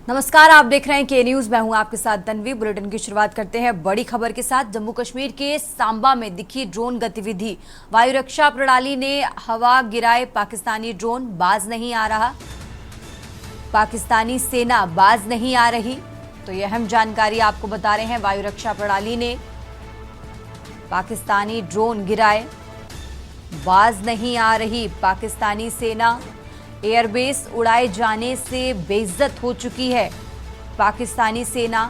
नमस्कार, आप देख रहे हैं के न्यूज। मैं हूं आपके साथ तन्वी। बुलेटिन की शुरुआत करते हैं बड़ी खबर के साथ। जम्मू कश्मीर के सांबा में दिखी ड्रोन गतिविधि। वायु रक्षा प्रणाली ने हवा गिराए पाकिस्तानी ड्रोन। बाज नहीं आ रहा, पाकिस्तानी सेना बाज नहीं आ रही। तो यह अहम जानकारी आपको बता रहे हैं। वायु रक्षा प्रणाली ने पाकिस्तानी ड्रोन गिराए, बाज नहीं आ रही पाकिस्तानी सेना। एयरबेस उड़ाए जाने से बेइज्जत हो चुकी है पाकिस्तानी सेना।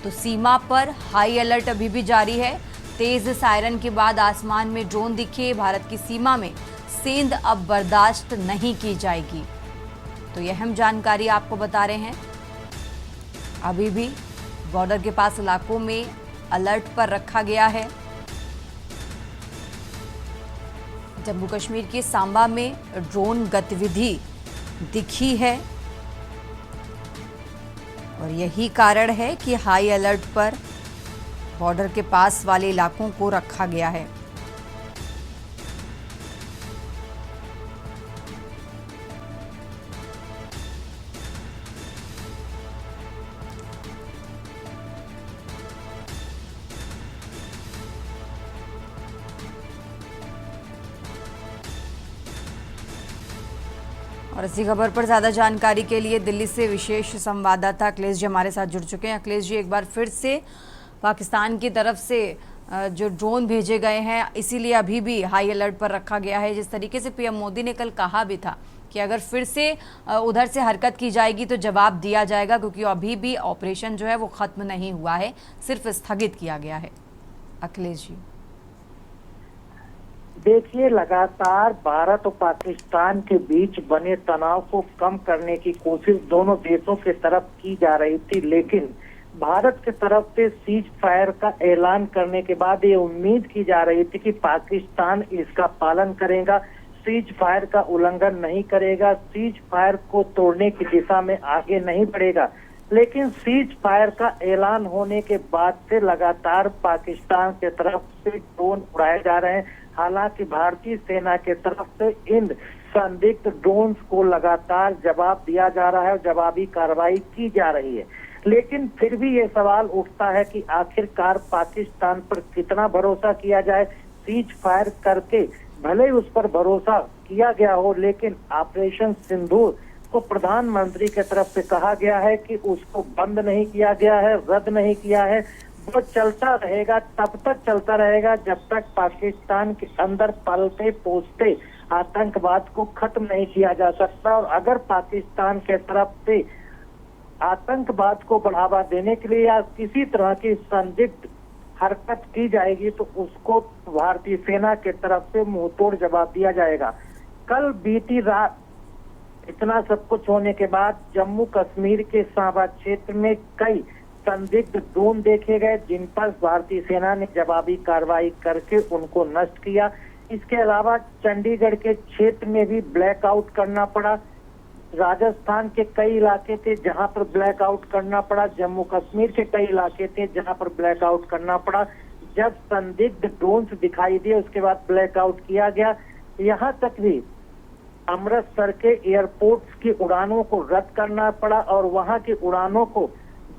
तो सीमा पर हाई अलर्ट अभी भी जारी है। तेज सायरन के बाद आसमान में ड्रोन दिखे। भारत की सीमा में सेंध अब बर्दाश्त नहीं की जाएगी। तो यह अहम जानकारी आपको बता रहे हैं। अभी भी बॉर्डर के पास इलाकों में अलर्ट पर रखा गया है। जम्मू कश्मीर के सांबा में ड्रोन गतिविधि दिखी है और यही कारण है कि हाई अलर्ट पर बॉर्डर के पास वाले इलाकों को रखा गया है। और इसी खबर पर ज्यादा जानकारी के लिए दिल्ली से विशेष संवाददाता अखिलेश जी हमारे साथ जुड़ चुके हैं। अखिलेश जी, एक बार फिर से पाकिस्तान की तरफ से जो ड्रोन भेजे गए हैं, इसीलिए अभी भी हाई अलर्ट पर रखा गया है। जिस तरीके से पीएम मोदी ने कल कहा भी था कि अगर फिर से उधर से हरकत की जाएगी तो जवाब दिया जाएगा, क्योंकि अभी भी ऑपरेशन जो है वो खत्म नहीं हुआ है, सिर्फ स्थगित किया गया है। अखिलेश जी, देखिए, लगातार भारत और पाकिस्तान के बीच बने तनाव को कम करने की कोशिश दोनों देशों के तरफ की जा रही थी, लेकिन भारत की तरफ से सीज फायर का ऐलान करने के बाद ये उम्मीद की जा रही थी कि पाकिस्तान इसका पालन करेगा, सीज फायर का उल्लंघन नहीं करेगा, सीज फायर को तोड़ने की दिशा में आगे नहीं बढ़ेगा। लेकिन सीज फायर का ऐलान होने के बाद से लगातार पाकिस्तान के तरफ से ड्रोन उड़ाए जा रहे हैं। हालांकि भारतीय सेना के तरफ से इन संदिग्ध ड्रोन्स को लगातार जवाब दिया जा रहा है और जवाबी कार्रवाई की जा रही है। लेकिन फिर भी ये सवाल उठता है कि आखिरकार पाकिस्तान पर कितना भरोसा किया जाए। सीज फायर करके भले उस पर भरोसा किया गया हो, लेकिन ऑपरेशन सिंदूर को प्रधानमंत्री की तरफ से कहा गया है कि उसको बंद नहीं किया गया है, रद्द नहीं किया है। वो चलता रहेगा, तब तक चलता रहेगा जब तक पाकिस्तान के अंदर पलते पोसते आतंकवाद को खत्म नहीं किया जा सकता। और अगर पाकिस्तान के तरफ से आतंकवाद को बढ़ावा देने के लिए या किसी तरह की संदिग्ध हरकत की जाएगी तो उसको भारतीय सेना के तरफ से मुंहतोड़ जवाब दिया जाएगा। कल बीती रात इतना सब कुछ होने के बाद जम्मू कश्मीर के सांबा क्षेत्र में कई संदिग्ध ड्रोन देखे गए, जिन पर भारतीय सेना ने जवाबी कार्रवाई करके उनको नष्ट किया। इसके अलावा चंडीगढ़ के क्षेत्र में भी ब्लैकआउट करना पड़ा। राजस्थान के कई इलाके थे जहां पर ब्लैकआउट करना पड़ा। जम्मू कश्मीर के कई इलाके थे जहां पर ब्लैकआउट करना पड़ा। जब संदिग्ध ड्रोन्स दिखाई दिए उसके बाद ब्लैकआउट किया गया। यहाँ तक भी अमृतसर के एयरपोर्ट्स की उड़ानों को रद्द करना पड़ा और वहां की उड़ानों को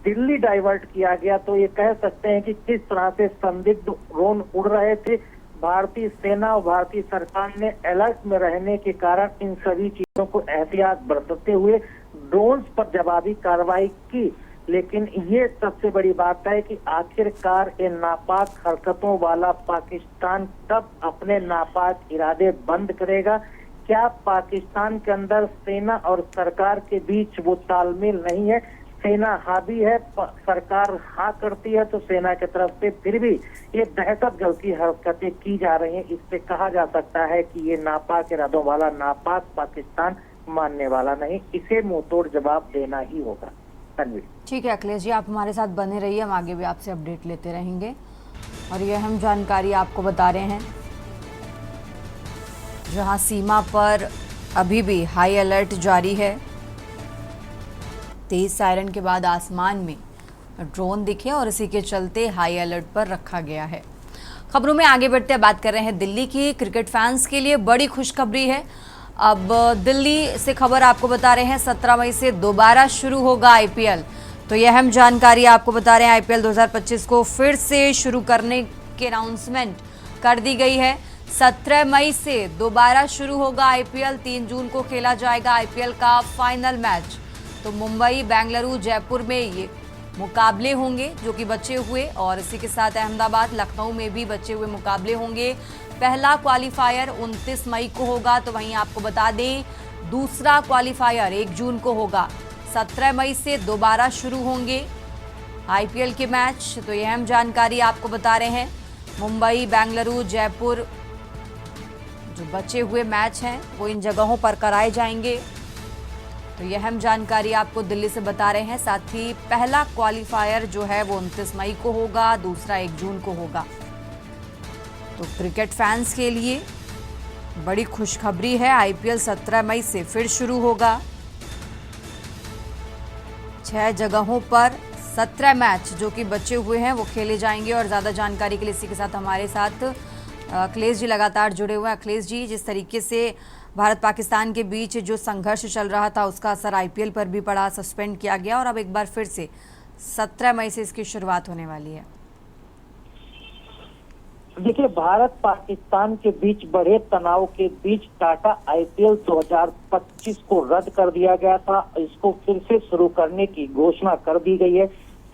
दिल्ली डाइवर्ट किया गया। तो ये कह सकते हैं कि किस तरह से संदिग्ध ड्रोन उड़ रहे थे। भारतीय सेना और भारतीय सरकार ने अलर्ट में रहने के कारण इन सभी चीजों को एहतियात बरतते हुए ड्रोन्स पर जवाबी कार्रवाई की। लेकिन ये सबसे बड़ी बात है कि आखिरकार इन नापाक हरकतों वाला पाकिस्तान कब अपने नापाक इरादे बंद करेगा। क्या पाकिस्तान के अंदर सेना और सरकार के बीच वो तालमेल नहीं है? सेना हावी है, सरकार हाँ करती है, तो सेना की तरफ से फिर भी ये दहशतगर्द की हरकतें की जा रही हैं। इससे कहा जा सकता है कि ये नापाक इरादों वाला नापाक पाकिस्तान मानने वाला नहीं, इसे मुंहतोड़ जवाब देना ही होगा। तन्वीर, ठीक है अखिलेश जी, आप हमारे साथ बने रहिए, हम आगे भी आपसे अपडेट लेते रहेंगे। और ये अहम जानकारी आपको बता रहे हैं, जहां सीमा पर अभी भी हाई अलर्ट जारी है। तेज सायरन के बाद आसमान में ड्रोन दिखे और इसी के चलते हाई अलर्ट पर रखा गया है। खबरों में आगे बढ़ते बात कर रहे हैं दिल्ली की। क्रिकेट फैंस के लिए बड़ी खुशखबरी है। अब दिल्ली से खबर आपको बता रहे हैं 17 मई से दोबारा शुरू होगा आईपीएल। तो यह अहम जानकारी आपको बता रहे हैं, आईपीएल 2025 को फिर से शुरू करने की अनाउंसमेंट कर दी गई है। 17 मई से दोबारा शुरू होगा आईपीएल। 3 जून को खेला जाएगा आईपीएल का फाइनल मैच। तो मुंबई, बेंगलुरु, जयपुर में ये मुकाबले होंगे जो कि बचे हुए, और इसी के साथ अहमदाबाद, लखनऊ में भी बचे हुए मुकाबले होंगे। पहला क्वालिफायर 29 मई को होगा, तो वहीं आपको बता दें दूसरा क्वालिफायर 1 जून को होगा। 17 मई से दोबारा शुरू होंगे आईपीएल के मैच। तो यह अहम जानकारी आपको बता रहे हैं। मुंबई, बेंगलुरु, जयपुर जो बचे हुए मैच हैं वो इन जगहों पर कराए जाएंगे। तो यह अहम जानकारी आपको दिल्ली से बता रहे हैं। साथ ही पहला क्वालिफायर जो है वो 29 मई को होगा, दूसरा 1 जून को होगा। तो क्रिकेट फैंस के लिए बड़ी खुशखबरी है, आईपीएल 17 मई से फिर शुरू होगा। 6 जगहों पर 17 मैच जो कि बचे हुए हैं वो खेले जाएंगे। और ज़्यादा जानकारी के लिए इसी के साथ हमारे साथ अखिलेश जी लगातार जुड़े हुए हैं। अखिलेश जी, जिस तरीके से भारत पाकिस्तान के बीच जो संघर्ष चल रहा था उसका असर आईपीएल पर भी पड़ा, सस्पेंड किया गया, और अब एक बार फिर से 17 मई से इसकी शुरुआत होने वाली है। देखिए, भारत पाकिस्तान के बीच बढ़े तनाव के बीच टाटा आईपीएल 2025 को रद्द कर दिया गया था। इसको फिर से शुरू करने की घोषणा कर दी गई है।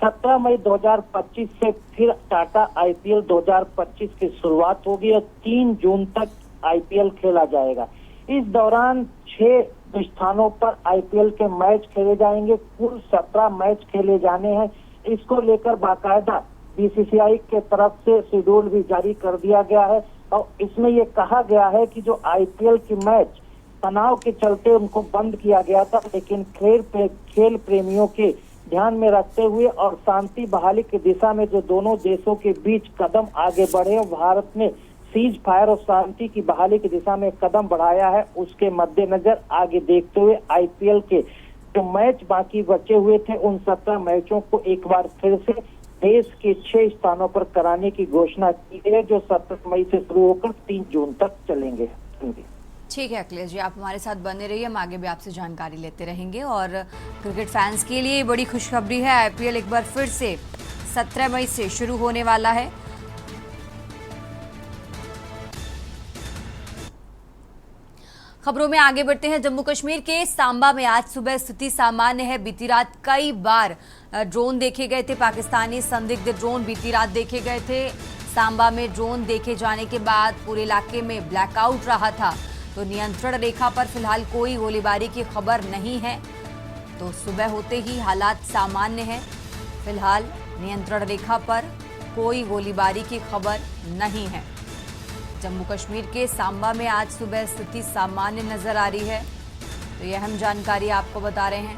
17 मई 2025 से फिर टाटा आईपीएल 2025 की शुरुआत होगी और 3 जून तक आईपीएल खेला जाएगा। इस दौरान 6 स्थानों पर आईपीएल के मैच खेले जाएंगे। कुल 17 मैच खेले जाने हैं। इसको लेकर बाकायदा बीसीसीआई के तरफ से शेड्यूल भी जारी कर दिया गया है और इसमें ये कहा गया है कि जो आईपीएल की मैच तनाव के चलते उनको बंद किया गया था, लेकिन खेल प्रेमियों के ध्यान में रखते हुए और शांति बहाली की दिशा में जो दोनों देशों के बीच कदम आगे बढ़े, भारत ने सीज फायर और शांति की बहाली की दिशा में कदम बढ़ाया है। उसके मद्देनजर आगे देखते हुए आईपीएल के जो मैच बाकी बचे हुए थे उन 17 मैचों को एक बार फिर से देश के 6 स्थानों पर कराने की घोषणा की गई है, जो 17 मई से शुरू होकर 3 जून तक चलेंगे। ठीक है अखिलेश जी, आप हमारे साथ बने रहिए, हम आगे भी आपसे जानकारी लेते रहेंगे। और क्रिकेट फैंस के लिए बड़ी खुशखबरी है, आईपीएल एक बार फिर से 17 मई से शुरू होने वाला है। खबरों में आगे बढ़ते हैं। जम्मू कश्मीर के सांबा में आज सुबह स्थिति सामान्य है। बीती रात कई बार ड्रोन देखे गए थे, पाकिस्तानी संदिग्ध ड्रोन बीती रात देखे गए थे। सांबा में ड्रोन देखे जाने के बाद पूरे इलाके में ब्लैकआउट रहा था। तो नियंत्रण रेखा पर फिलहाल कोई गोलीबारी की खबर नहीं है। तो सुबह होते ही हालात सामान्य है। फिलहाल नियंत्रण रेखा पर कोई गोलीबारी की खबर नहीं है। जम्मू कश्मीर के सांबा में आज सुबह स्थिति सामान्य नजर आ रही है। तो यह हम जानकारी आपको बता रहे हैं।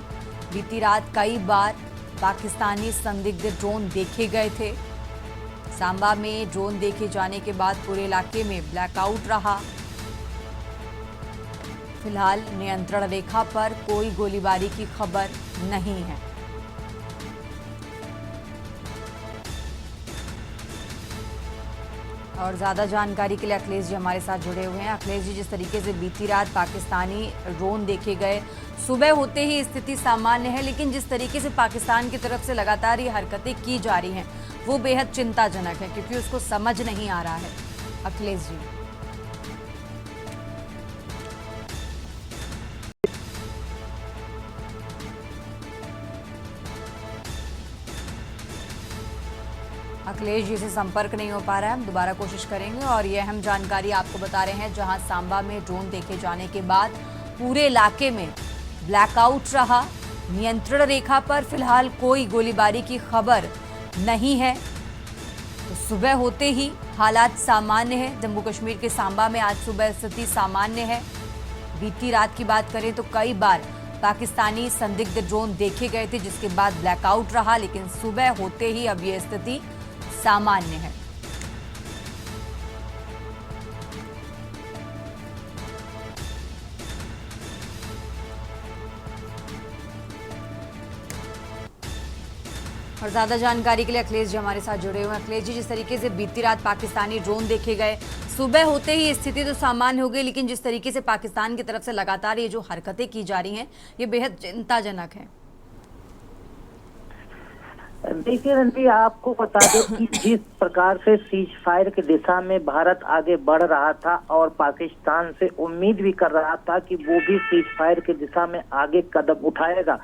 बीती रात कई बार पाकिस्तानी संदिग्ध ड्रोन देखे गए थे। सांबा में ड्रोन देखे जाने के बाद पूरे इलाके में ब्लैकआउट रहा। फिलहाल नियंत्रण रेखा पर कोई गोलीबारी की खबर नहीं है। और ज़्यादा जानकारी के लिए अखिलेश जी हमारे साथ जुड़े हुए हैं। अखिलेश जी, जिस तरीके से बीती रात पाकिस्तानी ड्रोन देखे गए, सुबह होते ही स्थिति सामान्य है, लेकिन जिस तरीके से पाकिस्तान की तरफ से लगातार ये हरकतें की जा रही हैं वो बेहद चिंताजनक है, क्योंकि उसको समझ नहीं आ रहा है। अखिलेश जी, अखिलेश जी से संपर्क नहीं हो पा रहा है, हम दोबारा कोशिश करेंगे। और ये अहम जानकारी आपको बता रहे हैं, जहां सांबा में ड्रोन देखे जाने के बाद पूरे इलाके में ब्लैकआउट रहा। नियंत्रण रेखा पर फिलहाल कोई गोलीबारी की खबर नहीं है। तो सुबह होते ही हालात सामान्य है। जम्मू कश्मीर के सांबा में आज सुबह स्थिति सामान्य है। बीती रात की बात करें तो कई बार पाकिस्तानी संदिग्ध ड्रोन देखे गए थे, जिसके बाद ब्लैकआउट रहा, लेकिन सुबह होते ही अब यह स्थिति सामान्य है। और ज्यादा जानकारी के लिए अखिलेश जी हमारे साथ जुड़े हुए हैं। अखिलेश जी, जिस तरीके से बीती रात पाकिस्तानी ड्रोन देखे गए, सुबह होते ही स्थिति तो सामान्य हो गई, लेकिन जिस तरीके से पाकिस्तान की तरफ से लगातार ये जो हरकतें की जा रही हैं, ये बेहद चिंताजनक है। देखिए रणबीर, आपको बता दें कि जिस प्रकार से सीज फायर की दिशा में भारत आगे बढ़ रहा था और पाकिस्तान से उम्मीद भी कर रहा था कि वो भी सीज फायर की दिशा में आगे कदम उठाएगा,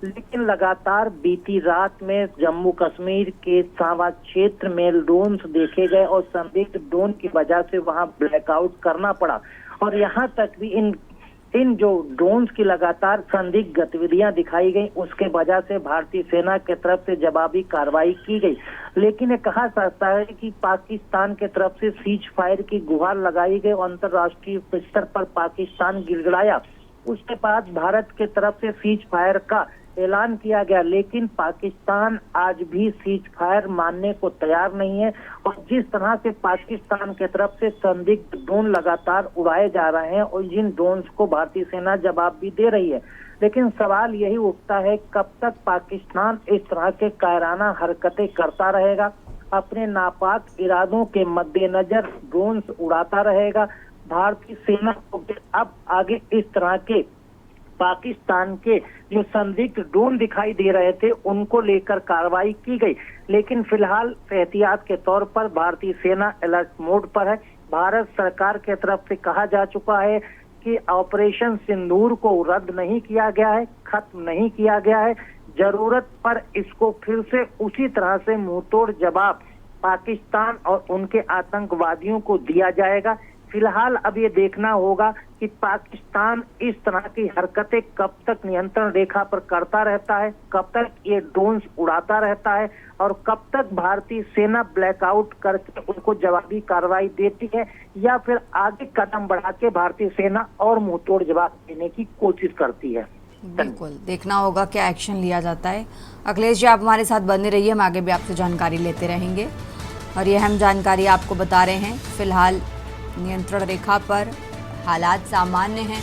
लेकिन लगातार बीती रात में जम्मू कश्मीर के सावा क्षेत्र में ड्रोन्स देखे गए और संदिग्ध ड्रोन की वजह से वहां ब्लैकआउट करना पड़ा। और यहाँ तक भी इन जो ड्रोन्स की लगातार संदिग्ध गतिविधियां दिखाई गई, उसके वजह से भारतीय सेना के तरफ से जवाबी कार्रवाई की गई। लेकिन ये कहा जाता है कि पाकिस्तान के तरफ से सीज फायर की गुहार लगाई गई और अंतर्राष्ट्रीय स्तर पर पाकिस्तान गिड़गिड़ाया। उसके बाद भारत के तरफ से सीज फायर का ऐलान किया गया, लेकिन पाकिस्तान आज भी सीज फायर मानने को तैयार नहीं है। और जिस तरह से पाकिस्तान के तरफ से संदिग्ध ड्रोन लगातार उड़ाए जा रहे हैं और जिन ड्रोन्स को भारतीय सेना जवाब भी दे रही है, लेकिन सवाल यही उठता है कब तक पाकिस्तान इस तरह के कायराना हरकतें करता रहेगा, अपने नापाक इरादों के मद्देनजर ड्रोन्स उड़ाता रहेगा। भारतीय सेना को अब आगे इस तरह के पाकिस्तान के जो संदिग्ध ड्रोन दिखाई दे रहे थे उनको लेकर कार्रवाई की गई, लेकिन फिलहाल एहतियात के तौर पर भारतीय सेना अलर्ट मोड पर है। भारत सरकार के तरफ से कहा जा चुका है कि ऑपरेशन सिंदूर को रद्द नहीं किया गया है, खत्म नहीं किया गया है, जरूरत पर इसको फिर से उसी तरह से मुंहतोड़ जवाब पाकिस्तान और उनके आतंकवादियों को दिया जाएगा। फिलहाल अब ये देखना होगा कि पाकिस्तान इस तरह की हरकतें कब तक नियंत्रण रेखा पर करता रहता है, कब तक ये ड्रोन्स उड़ाता रहता है और कब तक भारतीय सेना ब्लैकआउट करके उनको जवाबी कार्रवाई देती है, या फिर आगे कदम बढ़ा के भारतीय सेना और मुंहतोड़ जवाब देने की कोशिश करती है। बिल्कुल देखना होगा क्या एक्शन लिया जाता है। अखिलेश जी, आप हमारे साथ बने रहिए, हम आगे भी आपसे जानकारी लेते रहेंगे। और ये अहम जानकारी आपको बता रहे हैं, फिलहाल नियंत्रण रेखा पर हालात सामान्य हैं।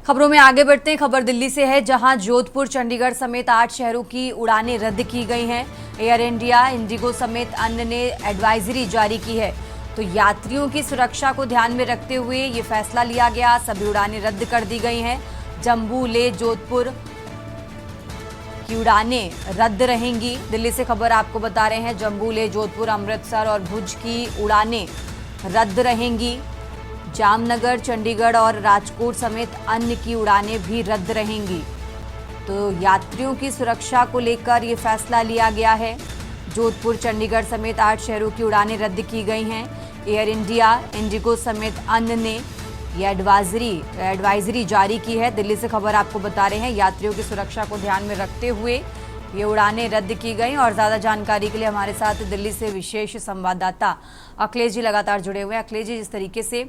खबरों में आगे बढ़ते हैं। खबर दिल्ली से है, जहां जोधपुर, चंडीगढ़ समेत 8 शहरों की उड़ानें रद्द की गई हैं। एयर इंडिया, इंडिगो समेत अन्य ने एडवाइजरी जारी की है। तो यात्रियों की सुरक्षा को ध्यान में रखते हुए ये फैसला लिया गया, सभी उड़ानें रद्द कर दी गई हैं। जम्मू, लेह, जोधपुर की उड़ानें रद्द रहेंगी। दिल्ली से खबर आपको बता रहे हैं, जम्मू, लेह, जोधपुर, अमृतसर और भुज की उड़ानें रद्द रहेंगी। जामनगर, चंडीगढ़ और राजकोट समेत अन्य की उड़ानें भी रद्द रहेंगी। तो यात्रियों की सुरक्षा को लेकर ये फैसला लिया गया है। जोधपुर, चंडीगढ़ समेत 8 शहरों की उड़ानें रद्द की गई हैं। एयर इंडिया, इंडिगो समेत अन्य ने ये एडवाइजरी जारी की है। दिल्ली से खबर आपको बता रहे हैं, यात्रियों की सुरक्षा को ध्यान में रखते हुए ये उड़ानें रद्द की गई। और ज़्यादा जानकारी के लिए हमारे साथ दिल्ली से विशेष संवाददाता अखिलेश जी लगातार जुड़े हुए हैं। अखिलेश जी, जिस तरीके से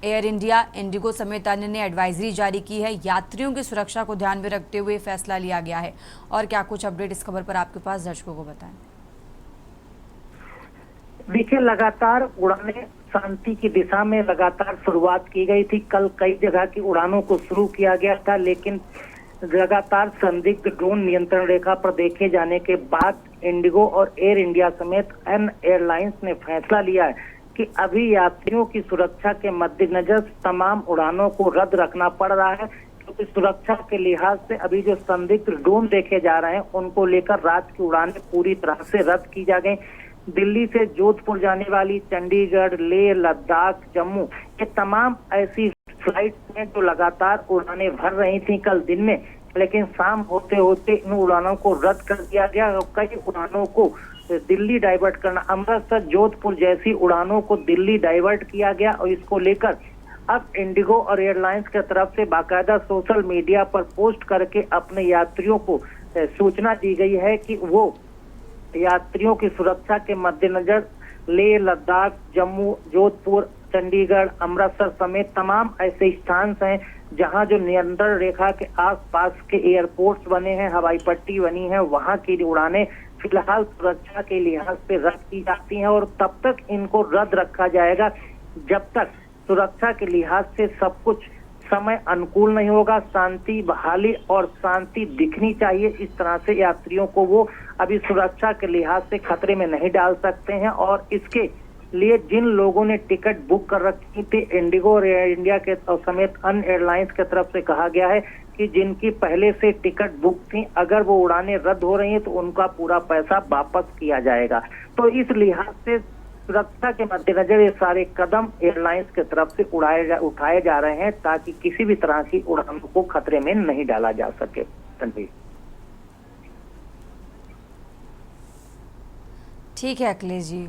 एयर इंडिया, इंडिगो समेत अन्य ने एडवाइजरी जारी की है, यात्रियों की सुरक्षा को ध्यान में रखते हुए फैसला लिया गया है, और क्या कुछ अपडेट इस खबर पर आपके पास दर्शकों को बताएं? देखिए, लगातार उड़ानें शांति की दिशा में लगातार शुरुआत की गई थी। कल कई जगह की उड़ानों को शुरू किया गया था, लेकिन लगातार संदिग्ध ड्रोन नियंत्रण रेखा पर देखे जाने के बाद इंडिगो और एयर इंडिया समेत अन्य एयरलाइंस ने फैसला लिया है कि अभी यात्रियों की सुरक्षा के मद्देनजर तमाम उड़ानों को रद्द रखना पड़ रहा है, क्योंकि सुरक्षा के लिहाज से अभी जो संदिग्ध ड्रोन देखे जा रहे हैं उनको लेकर राज्य की उड़ानें पूरी तरह से रद्द की जा गई। दिल्ली से जोधपुर जाने वाली चंडीगढ़, लेह, लद्दाख, जम्मू, ये तमाम ऐसी फ्लाइट हैं जो लगातार उड़ानें भर रही थी कल दिन में, लेकिन शाम होते होते इन उड़ानों को रद्द कर दिया गया और कई उड़ानों को दिल्ली डाइवर्ट करना, अमृतसर, जोधपुर जैसी उड़ानों को दिल्ली डाइवर्ट किया गया। और इसको लेकर अब इंडिगो और एयरलाइंस की तरफ से बाकायदा सोशल मीडिया पर पोस्ट करके अपने यात्रियों को सूचना दी गई है कि वो यात्रियों की सुरक्षा के मद्देनजर लेह, लद्दाख, जम्मू, जोधपुर, चंडीगढ़, अमृतसर समेत तमाम ऐसे स्थान हैं जहां जो नियंत्रण रेखा के आसपास के एयरपोर्ट्स बने हैं, हवाई पट्टी बनी है, वहां की उड़ानें फिलहाल सुरक्षा के लिहाज से रद्द की जाती हैं और तब तक इनको रद्द रखा जाएगा जब तक सुरक्षा के लिहाज से सब कुछ समय अनुकूल नहीं होगा। शांति बहाली और शांति दिखनी चाहिए। इस तरह से यात्रियों को वो अभी सुरक्षा के लिहाज से खतरे में नहीं डाल सकते हैं। और इसके लिए जिन लोगों ने टिकट बुक कर रखी थी, इंडिगो और एयर इंडिया के समेत अन्य एयरलाइंस की तरफ से कहा गया है कि जिनकी पहले से टिकट बुक थी, अगर वो उड़ानें रद्द हो रही हैं तो उनका पूरा पैसा वापस किया जाएगा। तो इस लिहाज से सुरक्षा के मद्देनजर ये सारे कदम एयरलाइंस की तरफ से उठाए जा रहे हैं ताकि किसी भी तरह की उड़ानों को खतरे में नहीं डाला जा सके। तनवीर, ठीक है अखिलेश जी।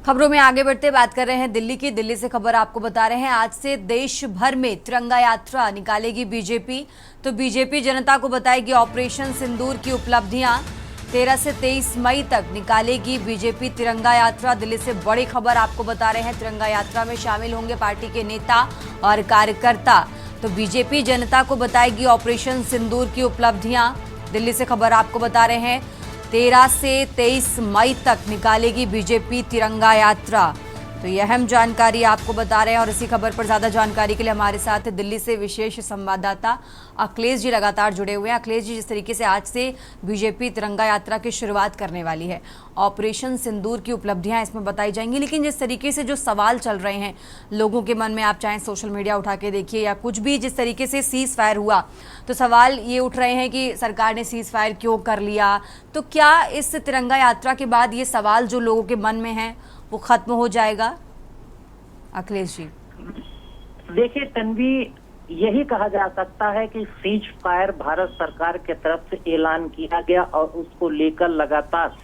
खबरों में आगे बढ़ते बात कर रहे हैं दिल्ली की। दिल्ली से खबर आपको बता रहे हैं, आज से देश भर में तिरंगा यात्रा निकालेगी बीजेपी। तो बीजेपी जनता को बताएगी ऑपरेशन सिंदूर की उपलब्धियां। 13 से 23 मई तक निकालेगी बीजेपी तिरंगा यात्रा। दिल्ली से बड़ी खबर आपको बता रहे हैं, तिरंगा यात्रा में शामिल होंगे पार्टी के नेता और कार्यकर्ता। तो बीजेपी जनता को बताएगी ऑपरेशन सिंदूर की उपलब्धियां। दिल्ली से खबर आपको बता रहे हैं, 13 से 23 मई तक निकालेगी बीजेपी तिरंगा यात्रा। तो ये अहम जानकारी आपको बता रहे हैं। और इसी खबर पर ज्यादा जानकारी के लिए हमारे साथ दिल्ली से विशेष संवाददाता अखिलेश जी लगातार जुड़े हुए हैं। अखिलेश जी, जिस तरीके से आज से बीजेपी तिरंगा यात्रा की शुरुआत करने वाली है, ऑपरेशन सिंदूर की उपलब्धियां इसमें बताई जाएंगी, लेकिन जिस तरीके से जो सवाल चल रहे हैं लोगों के मन में, आप चाहे सोशल मीडिया उठा के देखिए या कुछ भी, जिस तरीके से सीज फायर हुआ तो सवाल ये उठ रहे हैं कि सरकार ने सीज फायर क्यों कर लिया। तो क्या इस तिरंगा यात्रा के बाद ये सवाल जो लोगों के मन में है वो खत्म हो जाएगा? अखिलेश जी, देखिए तन्वी, यही कहा जा सकता है कि सीज फायर भारत सरकार के तरफ से ऐलान किया गया और उसको लेकर लगातार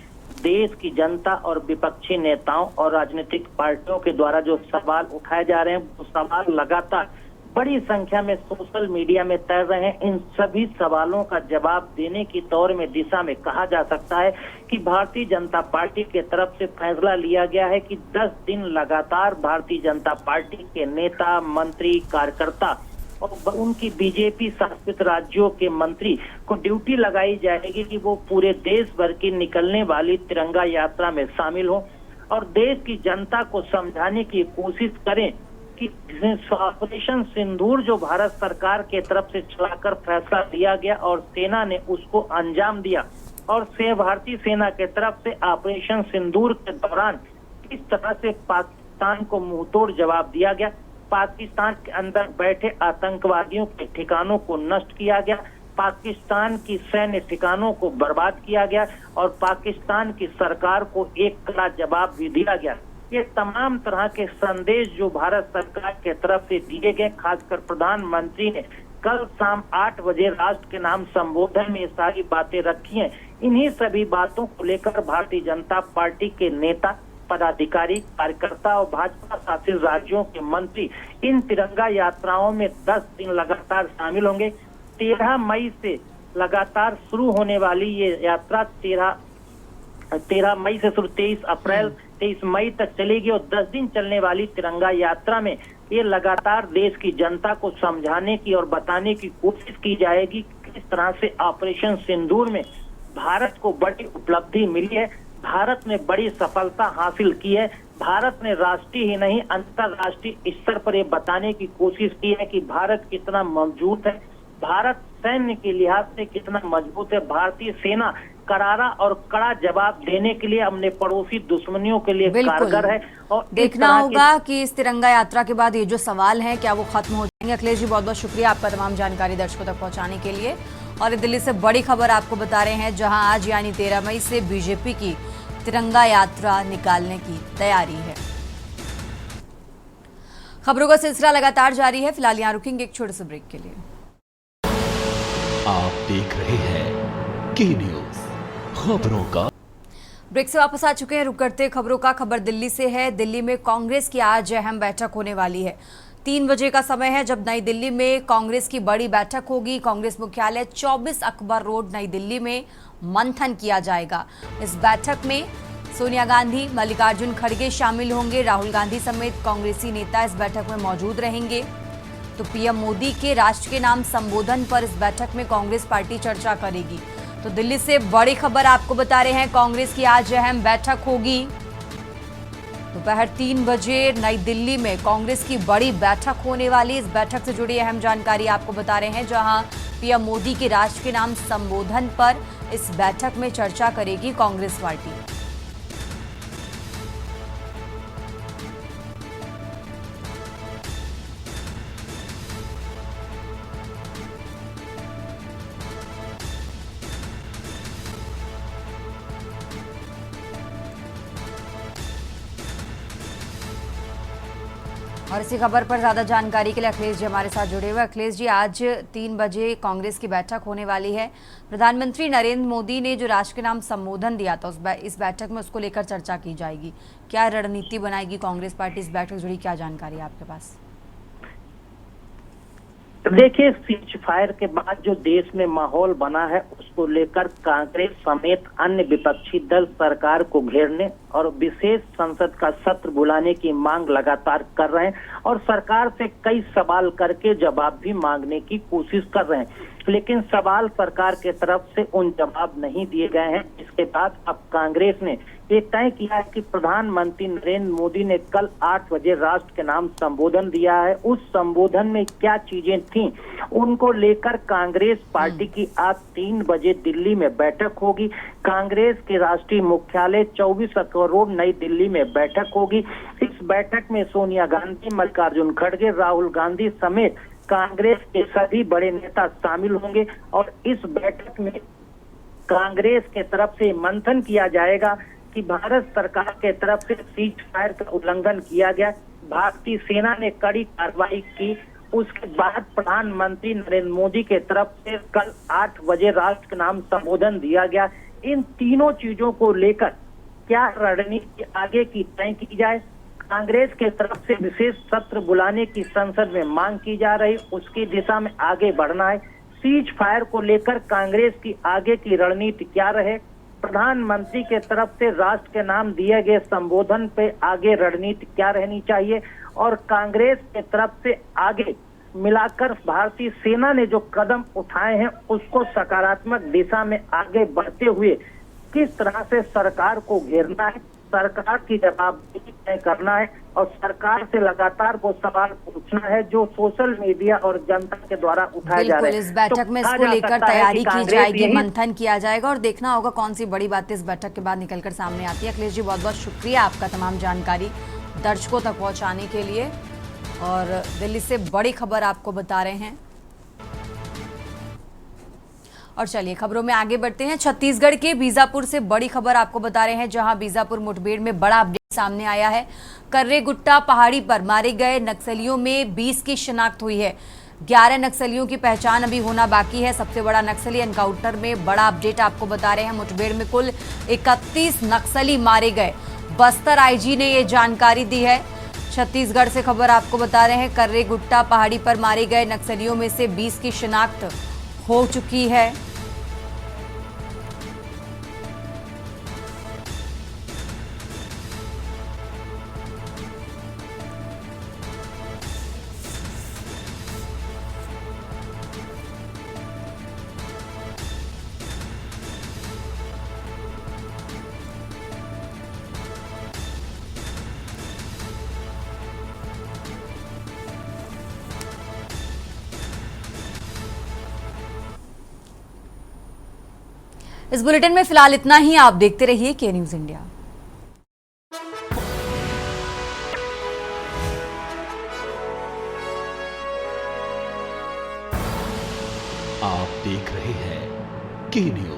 देश की जनता और विपक्षी नेताओं और राजनीतिक पार्टियों के द्वारा जो सवाल उठाए जा रहे हैं, वो सवाल लगातार बड़ी संख्या में सोशल मीडिया में तैर रहे हैं। इन सभी सवालों का जवाब देने की दौर में दिशा में कहा जा सकता है कि भारतीय जनता पार्टी के तरफ से फैसला लिया गया है कि 10 दिन लगातार भारतीय जनता पार्टी के नेता, मंत्री, कार्यकर्ता और उनकी बीजेपी शासित राज्यों के मंत्री को ड्यूटी लगाई जाएगी कि वो पूरे देश भर की निकलने वाली तिरंगा यात्रा में शामिल हो और देश की जनता को समझाने की कोशिश करें कि ऑपरेशन सिंदूर जो भारत सरकार के तरफ से चलाकर फैसला लिया गया और सेना ने उसको अंजाम दिया और भारतीय सेना के तरफ से ऑपरेशन सिंदूर के दौरान किस तरह से पाकिस्तान को मुंहतोड़ जवाब दिया गया, पाकिस्तान के अंदर बैठे आतंकवादियों के ठिकानों को नष्ट किया गया, पाकिस्तान की सैन्य ठिकानों को बर्बाद किया गया और पाकिस्तान की सरकार को एक कड़ा जवाब भी दिया गया। ये तमाम तरह के संदेश जो भारत सरकार के तरफ से दिए गए, खासकर प्रधानमंत्री ने कल शाम 8 बजे राष्ट्र के नाम संबोधन में ये सारी बातें रखी हैं। इन्हीं सभी बातों को लेकर भारतीय जनता पार्टी के नेता, पदाधिकारी, कार्यकर्ता और भाजपा शासित राज्यों के मंत्री इन तिरंगा यात्राओं में 10 दिन लगातार शामिल होंगे। 13 मई से लगातार शुरू होने वाली ये यात्रा 13 मई से शुरू 23 मई तक चलेगी और 10 दिन चलने वाली तिरंगा यात्रा में ये लगातार देश की जनता को समझाने की और बताने की कोशिश की जाएगी किस तरह से ऑपरेशन सिंदूर में भारत को बड़ी उपलब्धि मिली है, भारत ने बड़ी सफलता हासिल की है, भारत ने राष्ट्रीय ही नहीं अंतरराष्ट्रीय स्तर पर ये बताने की कोशिश की है कि भारत कितना मजबूत है, भारत सैन्य के लिहाज से कितना मजबूत है, भारतीय सेना करारा और कड़ा जवाब देने के लिए अपने पड़ोसी दुश्मनियों के लिए कारगर है। और देखना होगा कि इस तिरंगा यात्रा के बाद ये जो सवाल हैं क्या वो खत्म हो जाएंगे। अखिलेश जी, बहुत बहुत शुक्रिया आपका तमाम जानकारी दर्शकों तक पहुंचाने के लिए। और दिल्ली से बड़ी खबर आपको बता रहे हैं, जहां आज यानी 13 मई से बीजेपी की तिरंगा यात्रा निकालने की तैयारी है। खबरों का सिलसिला लगातार जारी है। फिलहाल यहाँ रुकेंगे एक छोटे से ब्रेक के लिए। आप देख रहे हैं के न्यूज खबरों का। ब्रेक से वापस आ चुके हैं। रुक करते खबरों का। खबर दिल्ली से है। दिल्ली में कांग्रेस की आज अहम बैठक होने वाली है। 3 बजे का समय है जब नई दिल्ली में कांग्रेस की बड़ी बैठक होगी। कांग्रेस मुख्यालय 24 अकबर रोड नई दिल्ली में मंथन किया जाएगा। इस बैठक में सोनिया गांधी, मल्लिकार्जुन खड़गे शामिल होंगे। राहुल गांधी समेत कांग्रेसी नेता इस बैठक में मौजूद रहेंगे। तो पीएम मोदी के राष्ट्र के नाम संबोधन पर इस बैठक में कांग्रेस पार्टी चर्चा करेगी। तो दिल्ली से बड़ी खबर आपको बता रहे हैं, कांग्रेस की आज अहम बैठक होगी। दोपहर 3 बजे नई दिल्ली में कांग्रेस की बड़ी बैठक होने वाली। इस बैठक से जुड़ी अहम जानकारी आपको बता रहे हैं, जहां पीएम मोदी के राष्ट्र के नाम संबोधन पर इस बैठक में चर्चा करेगी कांग्रेस पार्टी। और इसी खबर पर ज्यादा जानकारी के लिए अखिलेश जी हमारे साथ जुड़े हुए। अखिलेश जी, आज 3 बजे कांग्रेस की बैठक होने वाली है। प्रधानमंत्री नरेंद्र मोदी ने जो राष्ट्र के नाम संबोधन दिया था इस बैठक में उसको लेकर चर्चा की जाएगी। क्या रणनीति बनाएगी कांग्रेस पार्टी, इस बैठक से जुड़ी क्या जानकारी है आपके पास? देखिए, सीज फायर के बाद जो देश में माहौल बना है उसको लेकर कांग्रेस समेत अन्य विपक्षी दल सरकार को घेरने और विशेष संसद का सत्र बुलाने की मांग लगातार कर रहे हैं और सरकार से कई सवाल करके जवाब भी मांगने की कोशिश कर रहे हैं, लेकिन सवाल सरकार के तरफ से उन जवाब नहीं दिए गए हैं। इसके बाद अब कांग्रेस ने ये तय किया है कि प्रधानमंत्री नरेंद्र मोदी ने कल 8 बजे राष्ट्र के नाम संबोधन दिया है। उस संबोधन में क्या चीजें थीं, उनको लेकर कांग्रेस पार्टी की आज 3 बजे दिल्ली में बैठक होगी। कांग्रेस के राष्ट्रीय मुख्यालय 24 करोड़ नई दिल्ली में बैठक होगी। इस बैठक में सोनिया गांधी, मल्लिकार्जुन खड़गे, राहुल गांधी समेत कांग्रेस के सभी बड़े नेता शामिल होंगे और इस बैठक में कांग्रेस के तरफ से मंथन किया जाएगा कि भारत सरकार के तरफ से सीज फायर का उल्लंघन किया गया, भारतीय सेना ने कड़ी कार्रवाई की। उसके बाद प्रधानमंत्री नरेंद्र मोदी के तरफ से कल 8 बजे राष्ट्र के नाम संबोधन दिया गया। इन तीनों चीजों को लेकर क्या रणनीति आगे की तय की जाए, कांग्रेस के तरफ से विशेष सत्र बुलाने की संसद में मांग की जा रही, उसकी दिशा में आगे बढ़ना है। सीज फायर को लेकर कांग्रेस की आगे की रणनीति क्या रहे, प्रधानमंत्री के तरफ से राष्ट्र के नाम दिए गए संबोधन पे आगे रणनीति क्या रहनी चाहिए और कांग्रेस के तरफ से आगे मिलाकर भारतीय सेना ने जो कदम उठाए हैं उसको सकारात्मक दिशा में आगे बढ़ते हुए किस तरह से सरकार को घेरना है, सरकार की जवाबदेही तय करना है और सरकार से लगातार वो सवाल पूछना है जो सोशल मीडिया और जनता के द्वारा उठाए जा रहे हैं। इस बैठक में इसको लेकर तैयारी की जाएगी, मंथन किया जाएगा और देखना होगा कौन सी बड़ी बातें इस बैठक के बाद निकलकर सामने आती है। अखिलेश जी, बहुत बहुत शुक्रिया आपका तमाम जानकारी दर्शकों तक पहुंचाने के लिए। और दिल्ली से बड़ी खबर आपको बता रहे हैं। और चलिए खबरों में आगे बढ़ते हैं। छत्तीसगढ़ के बीजापुर से बड़ी खबर आपको बता रहे हैं, जहां बीजापुर मुठभेड़ में बड़ा अपडेट सामने आया है। कर्रेगुट्टा पहाड़ी पर मारे गए नक्सलियों में 20 की शिनाख्त हुई है। 11 नक्सलियों की पहचान अभी होना बाकी है। सबसे बड़ा नक्सली एनकाउंटर में बड़ा अपडेट आपको बता रहे हैं। मुठभेड़ में कुल 31 नक्सली मारे गए। बस्तर आईजी ने ये जानकारी दी है। छत्तीसगढ़ से खबर आपको बता रहे हैं, कर्रेगुट्टा पहाड़ी पर मारे गए नक्सलियों में से 20 की शिनाख्त हो चुकी है। इस बुलेटिन में फिलहाल इतना ही। आप देखते रहिए के न्यूज इंडिया। आप देख रहे हैं के न्यूज।